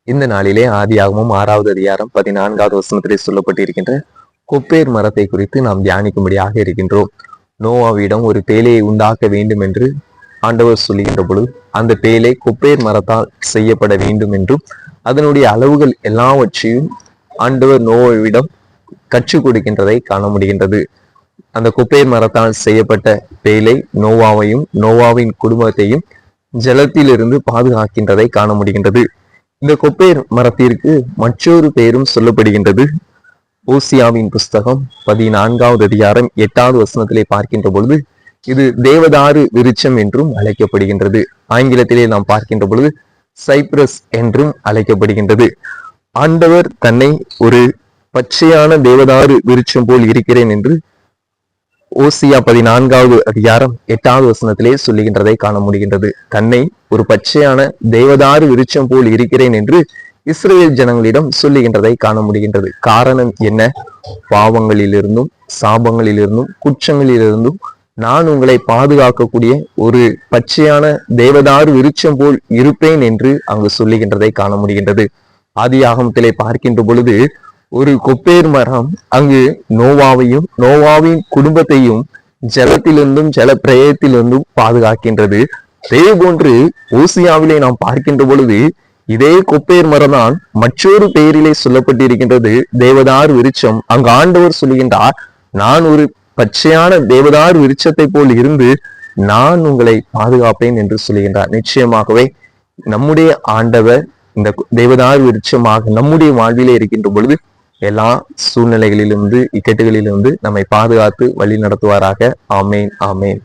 இந்த நாளிலே ஆதியாகமம் 6வது அதிகாரம் 14வது வசனத்திலே சொல்லப்பட்டிருக்கின்ற கொப்பேர் மரத்தை குறித்து நாம் தியானிக்கும்படியாக இருக்கின்றோம். நோவாவிடம் ஒரு பேழையை உண்டாக்க வேண்டும் என்று ஆண்டவர் சொல்லுகின்ற பொழுது அந்த பேழை கொப்பேர் மரத்தால் செய்யப்பட வேண்டும் என்றும் அதனுடைய அளவுகள் எல்லாவற்றையும் ஆண்டவர் நோவாவிடம் கற்றுக் கொடுக்கின்றதை காண முடிகின்றது. அந்த கொப்பேர் மரத்தால் செய்யப்பட்ட பேழை நோவாவையும் நோவாவின் குடும்பத்தையும் ஜலத்திலிருந்து பாதுகாக்கின்றதை காண முடிகின்றது. இந்த கொப்பேர் மரத்திற்கு மற்றொரு பெயரும் சொல்லப்படுகின்றது. ஓசியாவின் புஸ்தகம் 14வது அதிகாரம் 8வது வசனத்திலே பார்க்கின்ற பொழுது இது தேவதாரு விருட்சம் என்றும் அழைக்கப்படுகின்றது. ஆங்கிலத்திலே நாம் பார்க்கின்ற பொழுது சைப்ரஸ் என்றும் அழைக்கப்படுகின்றது. ஆண்டவர் தன்னை ஒரு பச்சையான தேவதாரு விருட்சம் போல் இருக்கிறேன் என்று ஓசியா 14வது அதிகாரம் 8வது வசனத்திலே சொல்லுகின்றதை காண முடிகின்றது. தன்னை ஒரு பச்சையான தேவதாரு விருட்சம் போல் இருக்கிறேன் என்று இஸ்ரேல் ஜனங்களிடம் சொல்லுகின்றதை காண முடிகின்றது. காரணம் என்ன? பாவங்களிலிருந்தும் சாபங்களிலிருந்தும் குற்றங்களிலிருந்தும் நான் உங்களை பாதுகாக்கக்கூடிய ஒரு பச்சையான தேவதாரு விருட்சம் போல் இருப்பேன் என்று அங்கு சொல்லுகின்றதை காண முடிகின்றது. ஆதியாகமத்திலே பார்க்கின்ற பொழுது ஒரு கொப்பேர் மரம் அங்கு நோவாவையும் நோவாவின் குடும்பத்தையும் ஜலத்திலிருந்தும் ஜல பிரயத்திலிருந்தும் பாதுகாக்கின்றது. அதே போன்று ஓசியாவிலே நாம் பார்க்கின்ற பொழுது இதே கொப்பேர் மரம் தான் மற்றொரு பெயரிலே சொல்லப்பட்டிருக்கின்றது, தேவதார் விருட்சம். அங்கு ஆண்டவர் சொல்லுகின்றார், நான் ஒரு பச்சையான தேவதார் விருட்சத்தை போல் இருந்து நான் உங்களை பாதுகாப்பேன் என்று சொல்லுகின்றார். நிச்சயமாகவே நம்முடைய ஆண்டவர் இந்த தேவதார் விருட்சமாக நம்முடைய வாழ்விலே இருக்கின்ற பொழுது எல்லா சூழ்நிலைகளிலிருந்து இக்கட்டுகளிலிருந்து நம்மை பாதுகாத்து வழி நடத்துவாராக. ஆமேன், ஆமேன்.